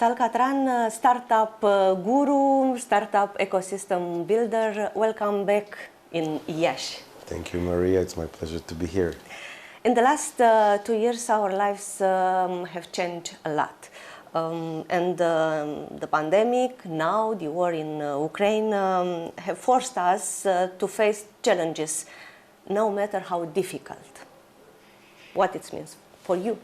Tal Catran, startup guru, startup ecosystem builder. Welcome back in Iași. Thank you, Maria. It's my pleasure to be here. In the last 2 years, our lives have changed a lot. The pandemic, now the war in Ukraine, have forced us to face challenges, no matter how difficult. What it means for you?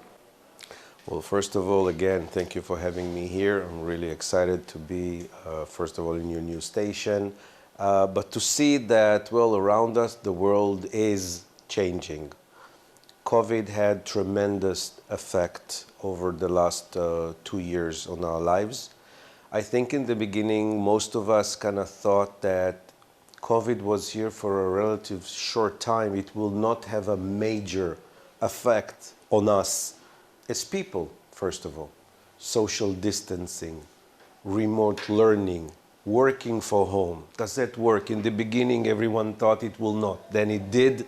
Well, first of all, again, thank you for having me here. I'm really excited to be, first of all, in your new station, but to see that, well, around us, the world is changing. COVID had tremendous effect over the last 2 years on our lives. I think in the beginning, most of us kind of thought that COVID was here for a relative short time. It will not have a major effect on us as people, first of all. Social distancing, remote learning, working from home. Does that work? In the beginning, everyone thought it will not. Then it did.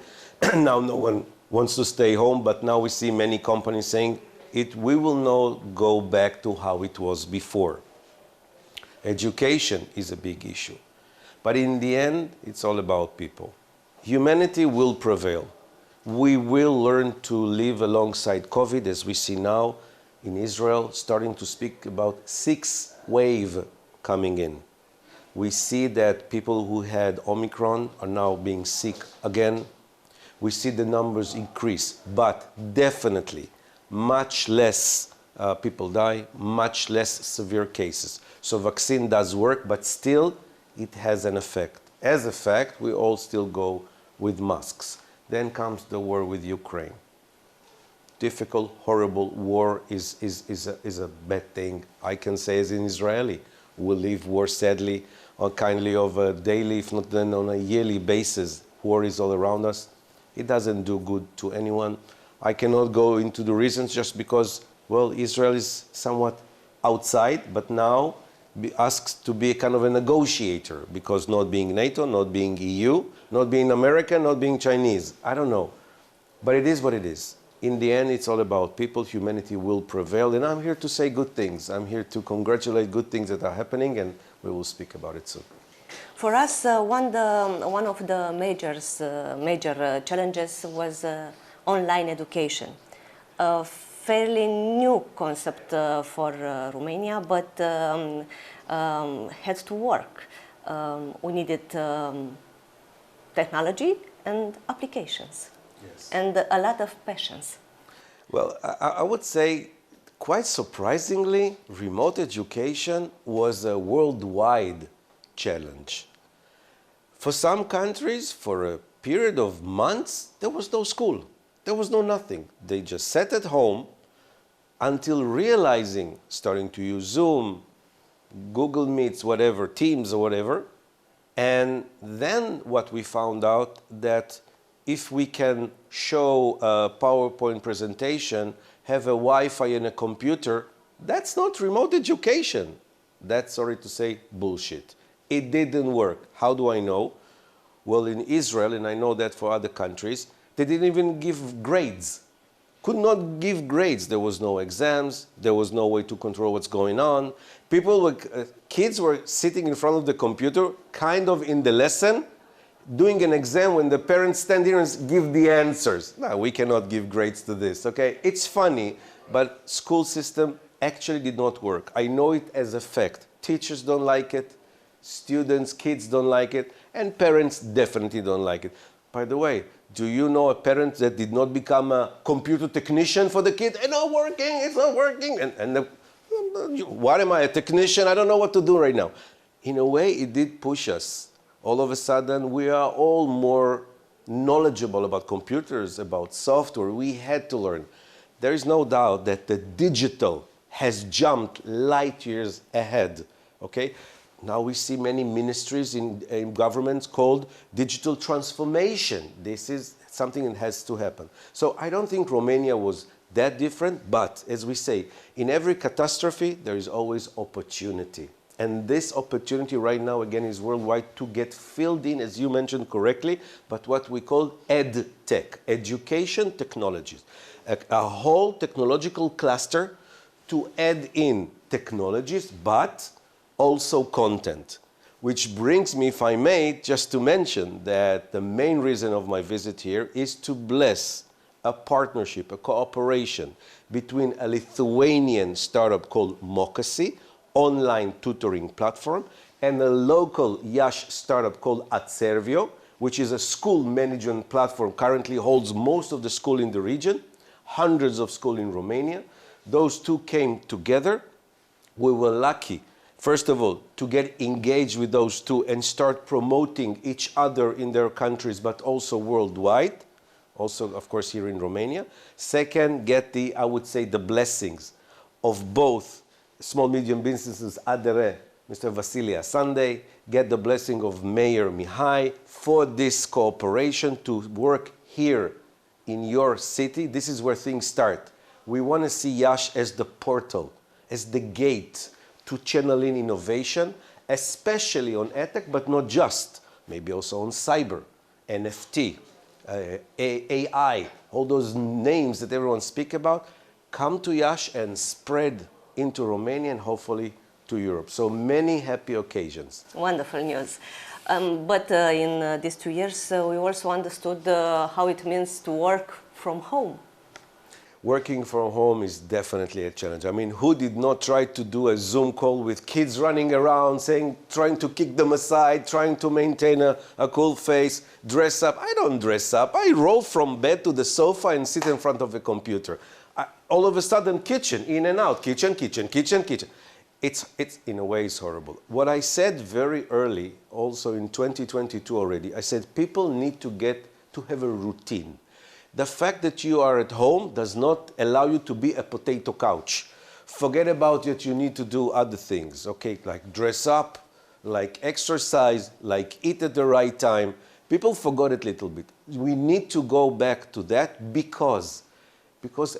Now no one wants to stay home, but now we see many companies saying we will not go back to how it was before. Education is a big issue. But in the end, it's all about people. Humanity will prevail. We will learn to live alongside COVID, as we see now in Israel, starting to speak about 6th wave coming in. We see that people who had Omicron are now being sick again. We see the numbers increase, but definitely much less people die, much less severe cases. So vaccine does work, but still it has an effect. As a fact, we all still go with masks. Then comes the war with Ukraine. Difficult, horrible war is a bad thing. I can say as an Israeli, we live war sadly on kindly of a daily, if not then on a yearly basis. War is all around us. It doesn't do good to anyone. I cannot go into the reasons just because, well, Israel is somewhat outside, but now asked to be a kind of a negotiator because not being NATO, not being EU, not being American, not being Chinese. I don't know. But it is what it is. In the end, it's all about people. Humanity will prevail. And I'm here to say good things. I'm here to congratulate good things that are happening, and we will speak about it soon. For us, one of the major challenges was online education. A fairly new concept for Romania, but had to work. We needed technology and applications, yes, and a lot of patience. Well, I would say, quite surprisingly, remote education was a worldwide challenge. For some countries, for a period of months, there was no school. There was no nothing. They just sat at home until realizing, starting to use Zoom, Google Meets, whatever, Teams or whatever. And then what we found out that if we can show a PowerPoint presentation, have a Wi-Fi and a computer, that's not remote education. That's, sorry to say, bullshit. It didn't work. How do I know? Well, in Israel, and I know that for other countries, they didn't even give grades. Could not give grades. There was no exams. There was no way to control what's going on. Kids were sitting in front of the computer, kind of in the lesson, doing an exam when the parents stand here and give the answers. No, we cannot give grades to this, okay? It's funny, but school system actually did not work. I know it as a fact. Teachers don't like it. Students, kids don't like it, and parents definitely don't like it. By the way, do you know a parent that did not become a computer technician for the kid? It's not working, it's not working. What am I, a technician? I don't know what to do right now. In a way, it did push us. All of a sudden, we are all more knowledgeable about computers, about software. We had to learn. There is no doubt that the digital has jumped light years ahead, okay? Now we see many ministries in governments called digital transformation. This is something that has to happen. So I don't think Romania was that different, but as we say, in every catastrophe, there is always opportunity. And this opportunity right now, again, is worldwide to get filled in, as you mentioned correctly, but what we call EdTech, education technologies. A whole technological cluster to add in technologies, but also content. Which brings me, if I may, just to mention that the main reason of my visit here is to bless a partnership, a cooperation between a Lithuanian startup called Mokasi, online tutoring platform, and a local Yash startup called Atservio, which is a school management platform, currently holds most of the school in the region, hundreds of schools in Romania. Those two came together. We were lucky, first of all, to get engaged with those two and start promoting each other in their countries, but also worldwide. Also, of course, here in Romania. Second, get the, I would say, the blessings of both small, medium businesses, ADR, Mr. Vasilia Sunday, get the blessing of Mayor Mihai for this cooperation to work here in your city. This is where things start. We want to see Yash as the portal, as the gate to channel in innovation, especially on edtech, but not just, maybe also on cyber, NFT, AI, all those names that everyone speaks about. Come to Yash and spread into Romania and hopefully to Europe. So many happy occasions. Wonderful news. But in these 2 years, we also understood how it means to work from home. Working from home is definitely a challenge. I mean, who did not try to do a Zoom call with kids running around, trying to kick them aside, trying to maintain a cool face, dress up? I don't dress up. I roll from bed to the sofa and sit in front of a computer. All of a sudden, kitchen, in and out, kitchen. It's in a way, it's horrible. What I said very early, also in 2022 already, I said people need to get to have a routine. The fact that you are at home does not allow you to be a potato couch. Forget about it, you need to do other things, okay? Like dress up, like exercise, like eat at the right time. People forgot it a little bit. We need to go back to that because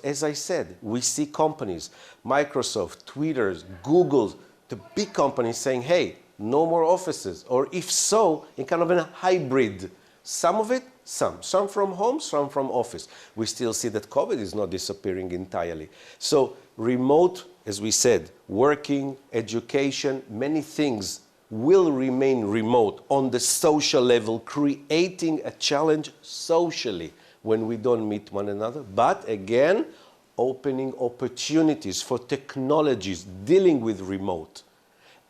as I said, we see companies, Microsoft, Twitter, Google, the big companies saying, hey, no more offices, or if so, in kind of a hybrid. Some of it, some from home, some from office. We still see that COVID is not disappearing entirely. So remote, as we said, working, education, many things will remain remote on the social level, creating a challenge socially when we don't meet one another. But again, opening opportunities for technologies dealing with remote.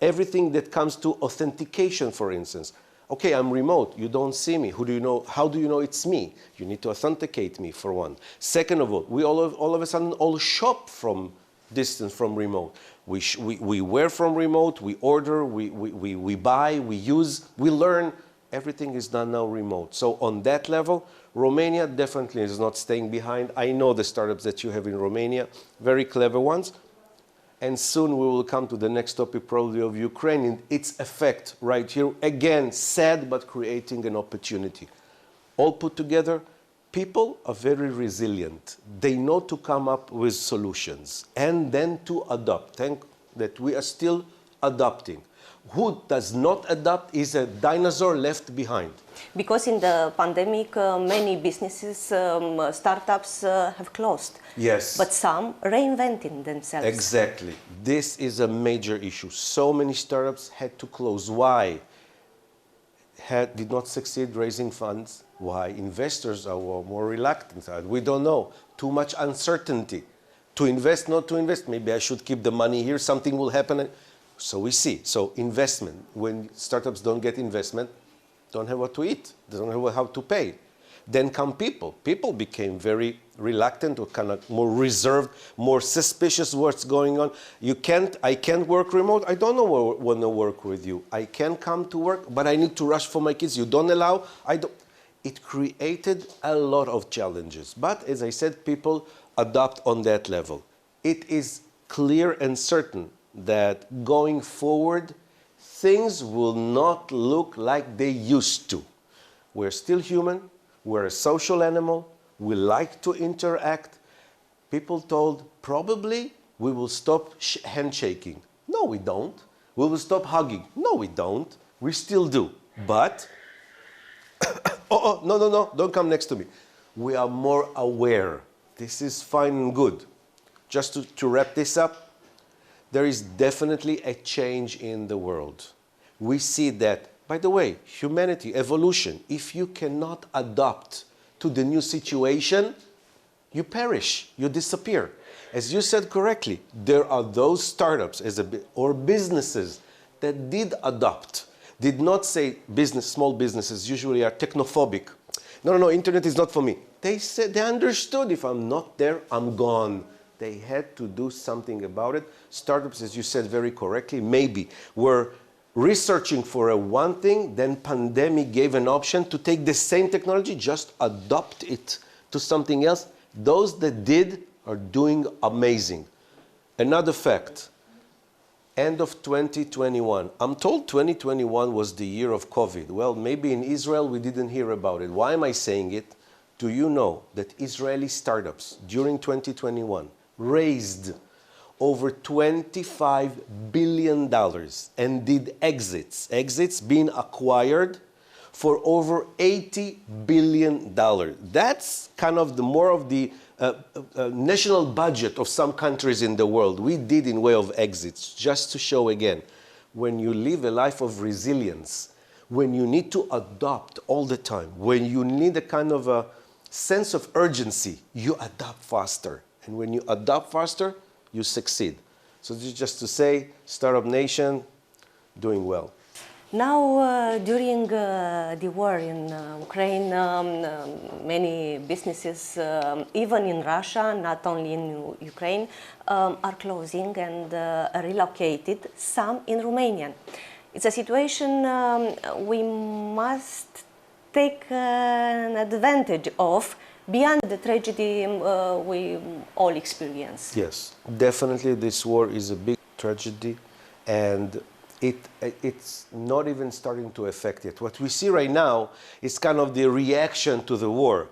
Everything that comes to authentication, for instance. Okay, I'm remote, you don't see me. Who do you know? How do you know it's me? You need to authenticate me, for one. Second of all, we all of a sudden all shop from distance, from remote. We wear from remote, we order, we buy, we use, we learn. Everything is done now remote. So on that level, Romania definitely is not staying behind. I know the startups that you have in Romania, very clever ones. And soon we will come to the next topic, probably of Ukraine, and its effect right here. Again, sad, but creating an opportunity. All put together, people are very resilient. They know to come up with solutions and then to adopt. Thank that we are still adopting. Who does not adapt is a dinosaur left behind. Because in the pandemic, many businesses, startups have closed. Yes. But some reinventing themselves. Exactly. This is a major issue. So many startups had to close. Why? Did not succeed raising funds. Why? Investors are more reluctant. We don't know. Too much uncertainty. To invest, not to invest. Maybe I should keep the money here. Something will happen. So we see. So investment. When startups don't get investment, don't have what to eat. They don't have how to pay. Then come people. People became very reluctant or kind of more reserved, more suspicious what's going on. I can't work remote. I don't want to work with you. I can come to work, but I need to rush for my kids. You don't allow. It created a lot of challenges. But as I said, people adopt on that level. It is clear and certain that going forward, things will not look like they used to. We're still human. We're a social animal. We like to interact. People told, probably we will stop handshaking. No, we don't. We will stop hugging. No, we don't. We still do. But, no, don't come next to me. We are more aware. This is fine and good. Just to wrap this up, there is definitely a change in the world. We see that, by the way, humanity, evolution, if you cannot adapt to the new situation, you perish, you disappear. As you said correctly, there are those startups or businesses that did adopt, did not say small businesses usually are technophobic. No, internet is not for me. They said, they understood if I'm not there, I'm gone. They had to do something about it. Startups, as you said very correctly, maybe were researching for one thing, then pandemic gave an option to take the same technology, just adopt it to something else. Those that did are doing amazing. Another fact, end of 2021. I'm told 2021 was the year of COVID. Well, maybe in Israel we didn't hear about it. Why am I saying it? Do you know that Israeli startups during 2021 raised over $25 billion and did exits being acquired for over $80 billion. That's kind of the more of the national budget of some countries in the world. We did in way of exits, just to show again, when you live a life of resilience, when you need to adopt all the time, when you need a kind of a sense of urgency, you adapt faster. And when you adapt faster, you succeed. So this is just to say, Startup Nation, doing well. Now, during the war in Ukraine, many businesses, even in Russia, not only in Ukraine, are closing and relocated, some in Romania. It's a situation we must take an advantage of beyond the tragedy we all experience. Yes, definitely this war is a big tragedy, and it's not even starting to affect it. What we see right now is kind of the reaction to the war,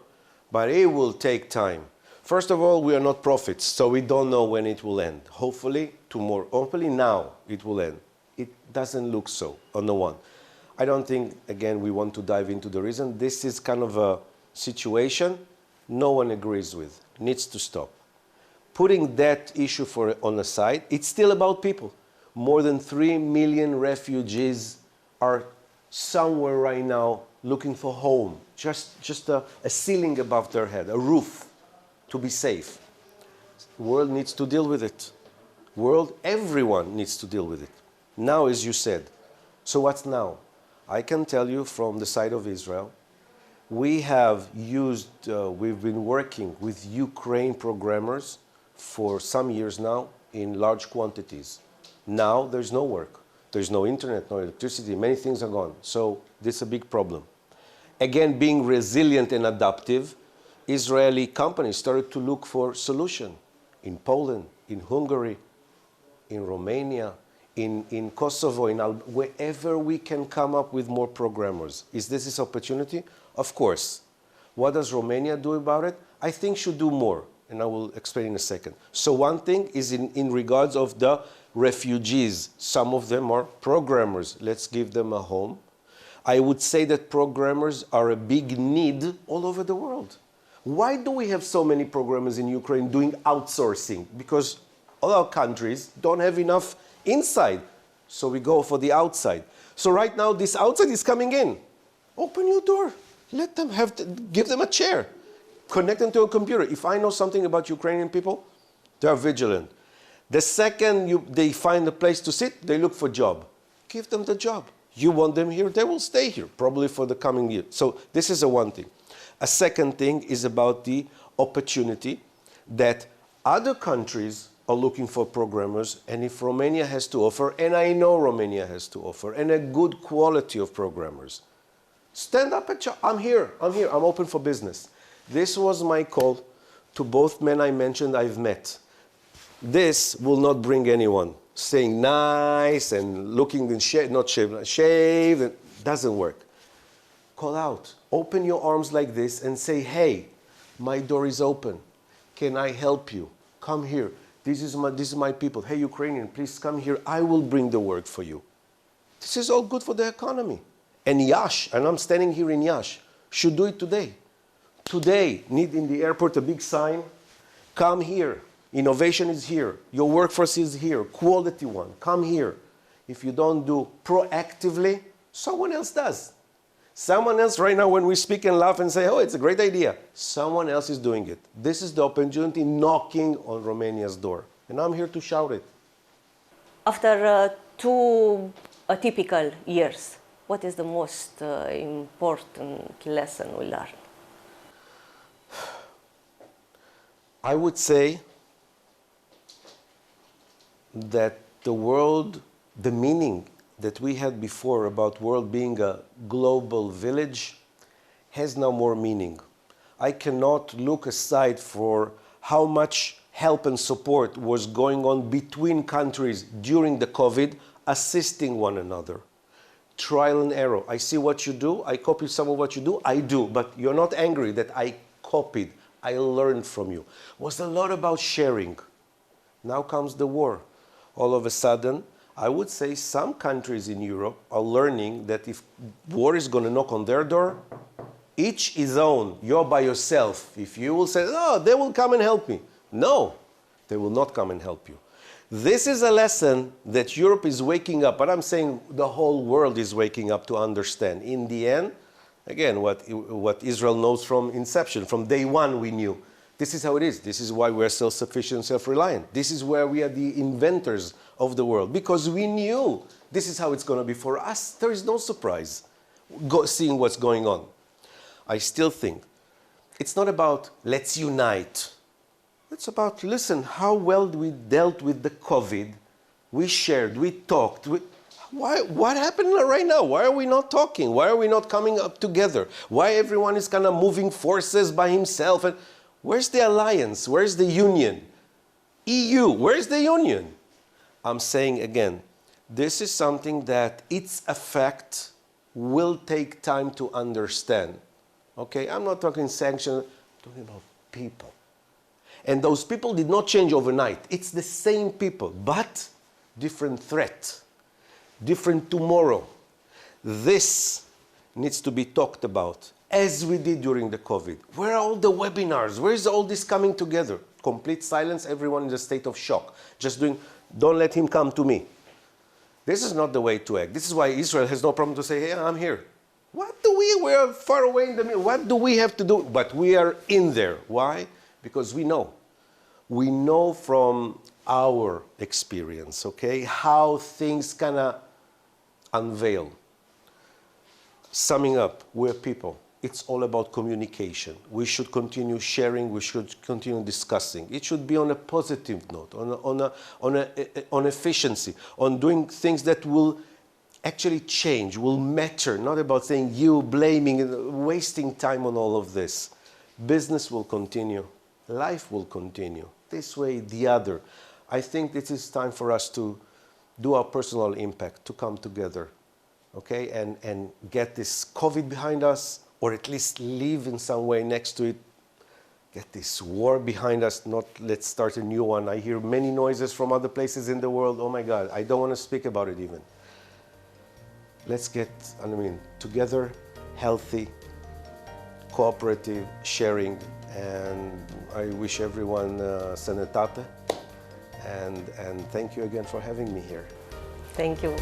but it will take time. First of all, we are not prophets, so we don't know when it will end. Hopefully tomorrow, hopefully now it will end. It doesn't look so on the one. I don't think, again, we want to dive into the reason. This is kind of a situation no one agrees with, needs to stop. Putting that issue on the side, it's still about people. More than 3 million refugees are somewhere right now looking for home, just a ceiling above their head, a roof to be safe. The world needs to deal with it. Everyone needs to deal with it. Now, as you said. So what's now? I can tell you from the side of Israel, we have we've been working with Ukraine programmers for some years now in large quantities. Now there's no work. There's no internet, no electricity, many things are gone. So this is a big problem. Again, being resilient and adaptive, Israeli companies started to look for solution in Poland, in Hungary, in Romania, in Kosovo, wherever we can come up with more programmers. Is this opportunity? Of course. What does Romania do about it? I think should do more, and I will explain in a second. So one thing is in regards of the refugees. Some of them are programmers. Let's give them a home. I would say that programmers are a big need all over the world. Why do we have so many programmers in Ukraine doing outsourcing? Because all our countries don't have enough inside, so we go for the outside. So right now, this outside is coming in. Open your door. Let them give them a chair. Connect them to a computer. If I know something about Ukrainian people, they are vigilant. The second they find a place to sit, they look for a job. Give them the job. You want them here, they will stay here, probably for the coming year. So this is one thing. A second thing is about the opportunity that other countries are looking for programmers, and if Romania has to offer, and I know Romania has to offer, and a good quality of programmers, stand up and I'm here, I'm open for business. This was my call to both men I mentioned I've met. This will not bring anyone saying nice and looking in shaved, it doesn't work. Call out, open your arms like this and say, hey, my door is open. Can I help you? Come here. This is my people. Hey, Ukrainian, please come here. I will bring the work for you. This is all good for the economy. And Yash, and I'm standing here in Yash, should do it today. Today, need in the airport a big sign. Come here. Innovation is here. Your workforce is here. Quality one. Come here. If you don't do proactively, someone else does. Someone else right now, when we speak and laugh and say, oh, it's a great idea, someone else is doing it. This is the opportunity knocking on Romania's door. And I'm here to shout it. After 2 atypical years, what is the most important lesson we learned? I would say that the world, the meaning that we had before about world being a global village has now more meaning. I cannot look aside for how much help and support was going on between countries during the COVID, assisting one another. Trial and error. I see what you do, I copy some of what you do, I do, but you're not angry that I copied, I learned from you. It was a lot about sharing. Now comes the war. All of a sudden, I would say some countries in Europe are learning that if war is going to knock on their door, each his own, you're by yourself. If you will say, oh, they will come and help me. No, they will not come and help you. This is a lesson that Europe is waking up, but I'm saying the whole world is waking up to understand. In the end, again, what Israel knows from inception, from day one we knew. This is how it is. This is why we're self-sufficient, self-reliant. This is where we are the inventors of the world, because we knew this is how it's going to be for us. There is no surprise seeing what's going on. I still think it's not about let's unite. It's about, listen, how well we dealt with the COVID. We shared, we talked. What happened right now? Why are we not talking? Why are we not coming up together? Why everyone is kind of moving forces by himself? And where's the alliance? Where's the union? EU, where's the union? I'm saying again, this is something that its effect will take time to understand. Okay, I'm not talking sanctions, I'm talking about people. And those people did not change overnight. It's the same people, but different threat, different tomorrow. This needs to be talked about, as we did during the COVID. Where are all the webinars? Where is all this coming together? Complete silence, everyone in a state of shock. Just doing, don't let him come to me. This is not the way to act. This is why Israel has no problem to say, hey, I'm here. We are far away in the middle. What do we have to do? But we are in there. Why? Because we know. We know from our experience, okay, how things kind of unveil. Summing up, we're people. It's all about communication. We should continue sharing. We should continue discussing. It should be on a positive note, on efficiency, on doing things that will actually change, will matter, not about saying you, blaming, and wasting time on all of this. Business will continue. Life will continue. This way, the other. I think it is time for us to do our personal impact, to come together, okay, and get this COVID behind us, or at least live in some way next to it. Get this war behind us, not let's start a new one. I hear many noises from other places in the world. Oh my God, I don't want to speak about it even. Let's get, together, healthy, cooperative, sharing, and I wish everyone sănătate, and thank you again for having me here. Thank you.